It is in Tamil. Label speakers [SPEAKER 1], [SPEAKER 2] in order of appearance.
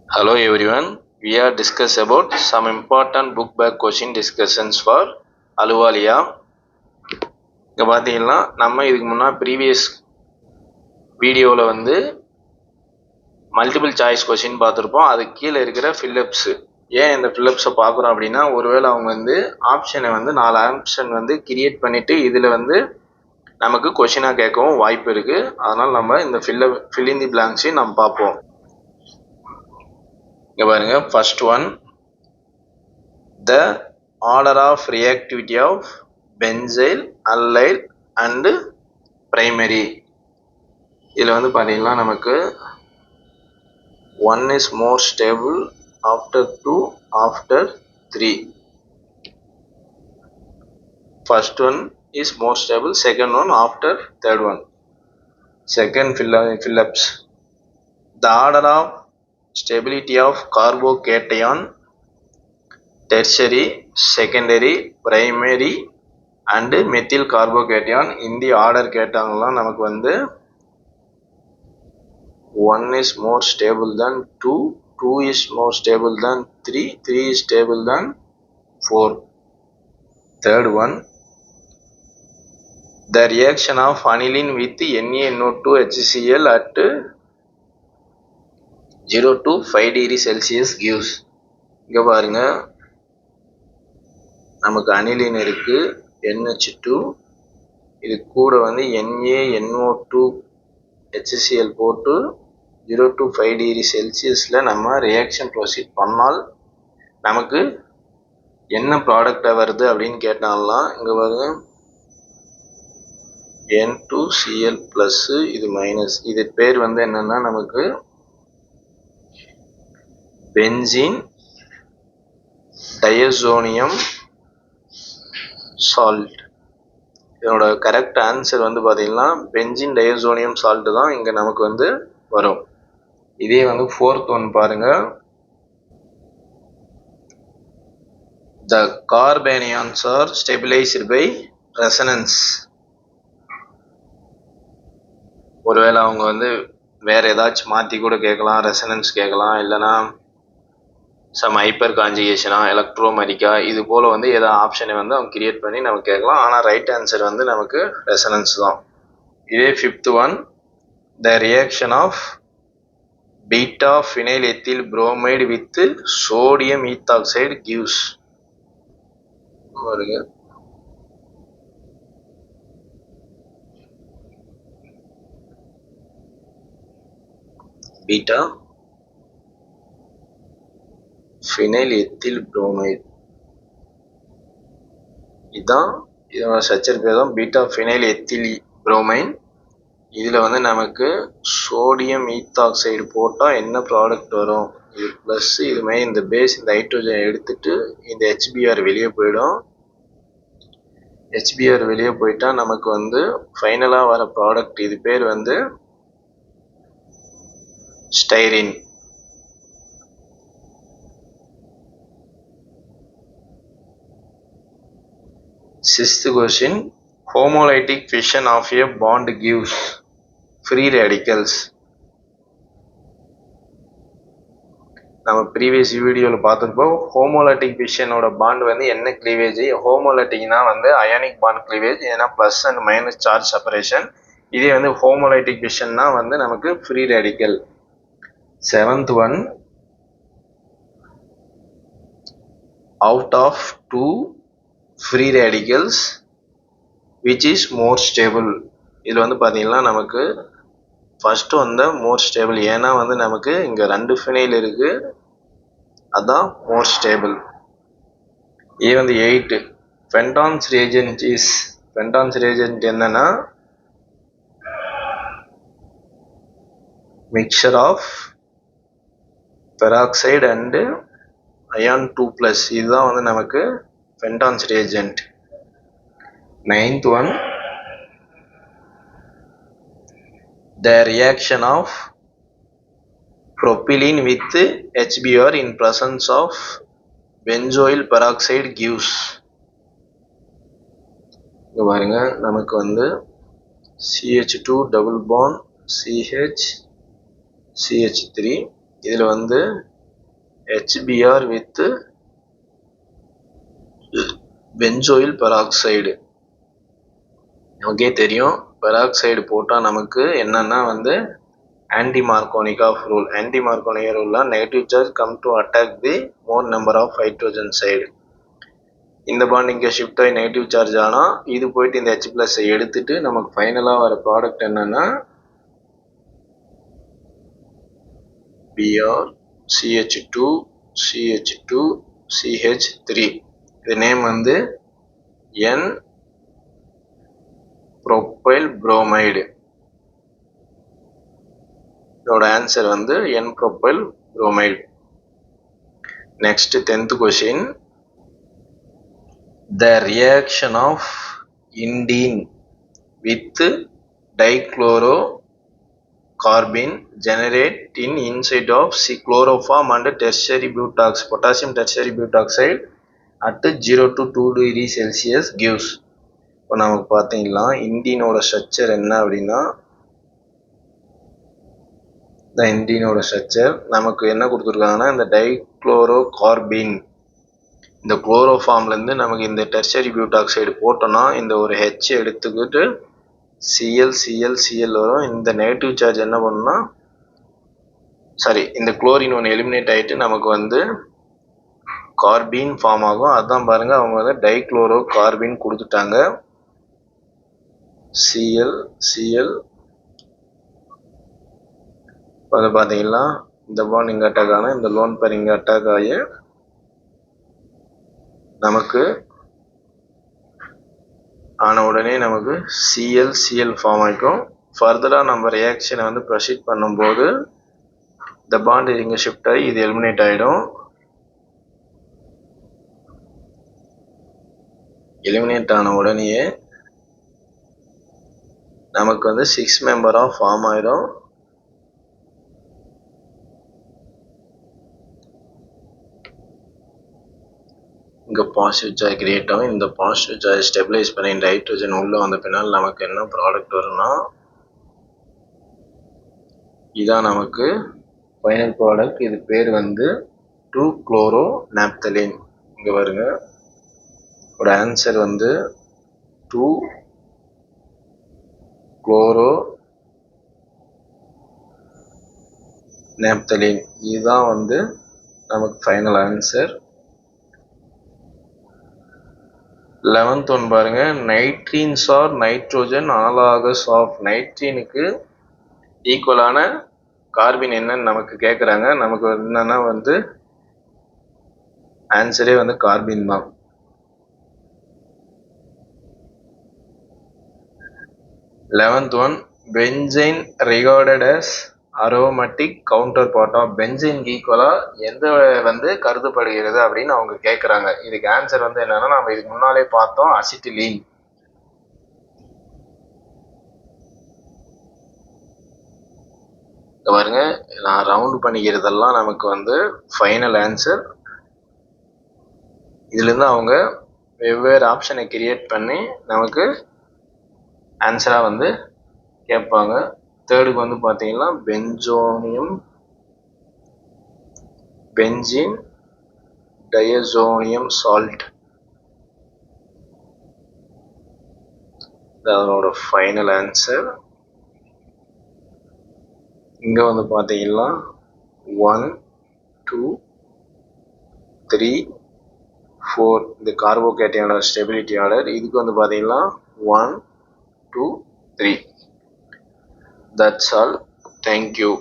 [SPEAKER 1] Hello everyone, we are discuss about some important book back question discussions for Ahluwalia. இங்கே பார்த்தீங்கன்னா நம்ம இதுக்கு முன்னாடி ப்ரீவியஸ் வீடியோவில் வந்து மல்டிபிள் சாய்ஸ் கொஷின் பார்த்துருப்போம். அதுக்கு கீழே இருக்கிற ஃபில்லப்ஸு. ஏன் இந்த ஃபில்லப்ஸை பார்க்குறோம் அப்படின்னா, ஒருவேளை அவங்க வந்து ஆப்ஷனை வந்து 4 ஆப்ஷன் வந்து கிரியேட் பண்ணிவிட்டு இதில் வந்து நமக்கு கொஷினாக கேட்கவும் வாய்ப்பு இருக்குது. அதனால் நம்ம இந்த ஃபில் இன் தி பிளாங்க்ஸையும் நம்ம பார்ப்போம். இங்கே பாருங்க, first one, the order of reactivity of benzyl, allyl and primary. இதில் வந்து பார்த்தீங்கன்னா நமக்கு 1 is more stable, after 2, after 3. First one is more stable, second one after third one. Second Phillips, the order of stability of carbocation, tertiary, secondary, primary and methyl carbocation in the order கேட்டாங்கலாம் நமக்கு வந்து 1 is more stable than 2, 2 is more stable than 3, 3 is stable than 4. Third one, the reaction of aniline with NaNO2 HCl at 0 to 5 degree Celsius gives. இங்கே பாருங்க, நமக்கு அனிலின் இருக்கு, NH2, இது கூட வந்து NaNO2 HCl போட்டு 0 to 5 degree Celsiusல நம்ம ரியாக்ஷன் ப்ரொசீட் பண்ணால் நமக்கு என்ன ப்ராடக்ட் வருது அப்படின்னு கேட்டாலாம். இங்கே பாருங்க, N2Cl ப்ளஸ், இது மைனஸ். இது பேர் வந்து என்னன்னா நமக்கு பென்சீன் டயசோனியம் சால்ட். இதனோட கரெக்ட் ஆன்சர் வந்து பார்த்தீங்கன்னா பென்சீன் டயசோனியம் சால்ட் தான் இங்கே நமக்கு வந்து வரும். இதே வந்து ஃபோர்த் ஒன் பாருங்க, the carbanions are stabilized by resonance. ஒருவேளை அவங்க வந்து வேற ஏதாச்சும் மாற்றி கூட கேட்கலாம், ரெசனன்ஸ் கேட்கலாம், இல்லைனா சம் ஹைப்பர் கான்ஜுகேஷனா, எலக்ட்ரோமரிக்கா, இது போல் வந்து ஏதாவது ஆப்ஷனை வந்து அவங்க கிரியேட் பண்ணி நமக்கு கேட்கலாம். ஆனால் ரைட் ஆன்சர் வந்து நமக்கு ரெசனன்ஸ் தான். இதே fifth one, the reaction of beta phenyl ethyl bromide with sodium ethoxide gives. பாருங்க, பீட்டா ஃபினைல் எத்தில் புரோமைடு, இதுதான் இதோட ஸ்ட்ரக்சர் பேர் தான் பீட்டா ஃபினைல் எத்தில் புரோமைன். இதில் வந்து நமக்கு சோடியம் ஈத்தாக்சைடு போட்டால் என்ன ப்ராடக்ட் வரும், இது ப்ளஸ், இதுமாதிரி இந்த பேஸ் இந்த ஹைட்ரோஜன் எடுத்துட்டு இந்த HBr வெளியே போயிடும். HBr வெளியே போயிட்டா நமக்கு வந்து ஃபைனலாக வர ப்ராடக்ட், இது பேர் வந்து styrene. Sixth question, homolytic fission of a bond gives free radicals. நம்ம ப்ரீவியஸ் வீடியோவில் பார்த்துருப்போம், ஹோமோலைட்டிக் ஃபிஷனோட பாண்ட் வந்து என்ன கிளீவேஜ். ஹோமோலைட்டிக்னா வந்து அயானிக் பாண்ட் கிளீவேஜ், ஏன்னா plus and minus charge separation. இதே வந்து ஹோமோலைட்டிக் ஃபிஷன்னா வந்து நமக்கு free radical. Seventh one, out of 2 free radicals which is more stable. இதில் வந்து பார்த்தீங்கன்னா நமக்கு ஃபஸ்ட்டு வந்து மோர் ஸ்டேபிள், ஏன்னா வந்து நமக்கு இங்கே 2 ஃபினைல் இருக்குது, அதுதான் மோர் ஸ்டேபிள். இது வந்து 8, Fenton's reagent is, Fenton's reagent என்னன்னா mixture of peroxide and iron 2+, இதுதான் வந்து நமக்கு Fenton's reagent. Ninth one, the reaction of propylene with HBr in presence of benzoyl peroxide gives. இங்க பாருங்க, நமக்கு வந்து CH2 double bond CH CH3, இதில் வந்து HBr with benzoyl peroxide. நமக்கே தெரியும் பெராக்சைடு போட்டால் நமக்கு என்னன்னா வந்து anti Markovnikov rule. Anti Markovnikov ரூல்ல negative charge come to attack the more number of hydrogen side. இந்த பாண்ட் இங்கே ஷிஃப்ட் ஆகி நெகட்டிவ் சார்ஜ் ஆனால் இது போயிட்டு இந்த H ப்ளஸ் எடுத்துட்டு நமக்கு ஃபைனலாக வர ப்ராடக்ட் என்னன்னா Br CH2 CH2 CH3. இது நேம் வந்து N ப்ரோப்பைல் புரோமைடு. இதோட ஆன்சர் வந்து N propyl bromide. Next 10th question. The reaction of indene with dichlorocarbene generate in inside of chloroform and tertiary butoxide, potassium tertiary butoxide at 0 to 2 degree Celsius gives. இப்போ நமக்கு பார்த்தீங்கன்னா இண்டீனோட ஸ்ட்ரக்சர் என்ன அப்படின்னா இந்த இண்டீனோட ஸ்ட்ரக்சர் நமக்கு என்ன கொடுத்துருக்காங்கன்னா இந்த டைக்ளோரோகார்பின் இந்த குளோரோஃபார்ம்லேருந்து நமக்கு இந்த டெர்ஷரி பியூட்டாக்சைடு போட்டோன்னா இந்த ஒரு ஹெச் எடுத்துக்கிட்டு Cl வரும். இந்த நெகட்டிவ் சார்ஜ் என்ன பண்ணுன்னா இந்த குளோரின் ஒன்று எலிமினேட் ஆகிட்டு நமக்கு வந்து கார்பீன் ஃபார்ம் ஆகும். அதுதான் பாருங்கள் அவங்க வந்து டைக்ளோரோ கார்பீன் கொடுத்துட்டாங்க. Cl அதை பார்த்தீங்கன்னா இந்த பாண்ட் இங்கே அட்டாக் ஆனால் இந்த லோன் பேர் இங்கே அட்டாக் ஆகி நமக்கு ஆன உடனே நமக்கு Cl ஃபார்ம் ஆகிக்கும். ஃபர்தராக நம்ம ரியாக்ஷனை வந்து ப்ரொசீட் பண்ணும்போது இந்த பாண்ட் இங்கே ஷிஃப்ட் ஆகி இது எலிமினேட் ஆகிடும். எலிமினேட் ஆன உடனேயே நமக்கு வந்து 6 மெம்பராக ஃபார்ம் ஆகிடும். இங்கே பாசிட்டிவ் சார்ஜ் கிரியேட் ஆகும். இந்த பாசிட்டிவ் சார்ஜ் ஸ்டெபிலைஸ் பண்ணி இந்த ஹைட்ரோஜன் உள்ளே வந்த பின்னால் நமக்கு என்ன ப்ராடக்ட் வரும்னா இதான் நமக்கு ஃபைனல் ப்ராடக்ட். இது பேர் வந்து 2-குளோரோநாப்தலீன். இங்கே பாருங்க இதோட ஆன்சர் வந்து 2-குளோரோநாப்தலீன். இதுதான் வந்து நமக்கு ஃபைனல் ஆன்சர். 11th ஒன் பாருங்க. நைட்ரீன்ஸ் ஆர் நைட்ரோஜன் அனலாகஸ் ஆஃப். நைட்ரீனுக்கு ஈக்குவலான கார்பின் என்னன்னு நமக்கு கேட்குறாங்க. நமக்கு என்னன்னா வந்து ஆன்சரே வந்து கார்பின் தான். 11th one. Benzene regarded as aromatic counterpart of. பென்சைனுக்கு ஈக்குவலாக எந்த வந்து கருதப்படுகிறது அப்படின்னு அவங்க கேட்குறாங்க. இதுக்கு ஆன்சர் வந்து என்னன்னா நம்ம இதுக்கு முன்னாலே பார்த்தோம் அசிட்டிலீன். பாருங்க நான் ரவுண்ட் பண்ணிக்கிறதெல்லாம் நமக்கு வந்து ஃபைனல் ஆன்சர். இதுலேருந்து அவங்க வெவ்வேறு ஆப்ஷனை கிரியேட் பண்ணி நமக்கு ஆன்சராக வந்து கேட்பாங்க. தேர்டுக்கு வந்து பார்த்தீங்கன்னா பென்சீன் டயசோனியம் சால்ட். அதனோட ஃபைனல் ஆன்சர். இங்கே வந்து பார்த்தீங்கன்னா 1 2 3 4 இந்த கார்போகேட்டையோட ஸ்டெபிலிட்டி ஆர்டர். இதுக்கு வந்து பார்த்தீங்கன்னா 1 2 3. That's all. Thank you.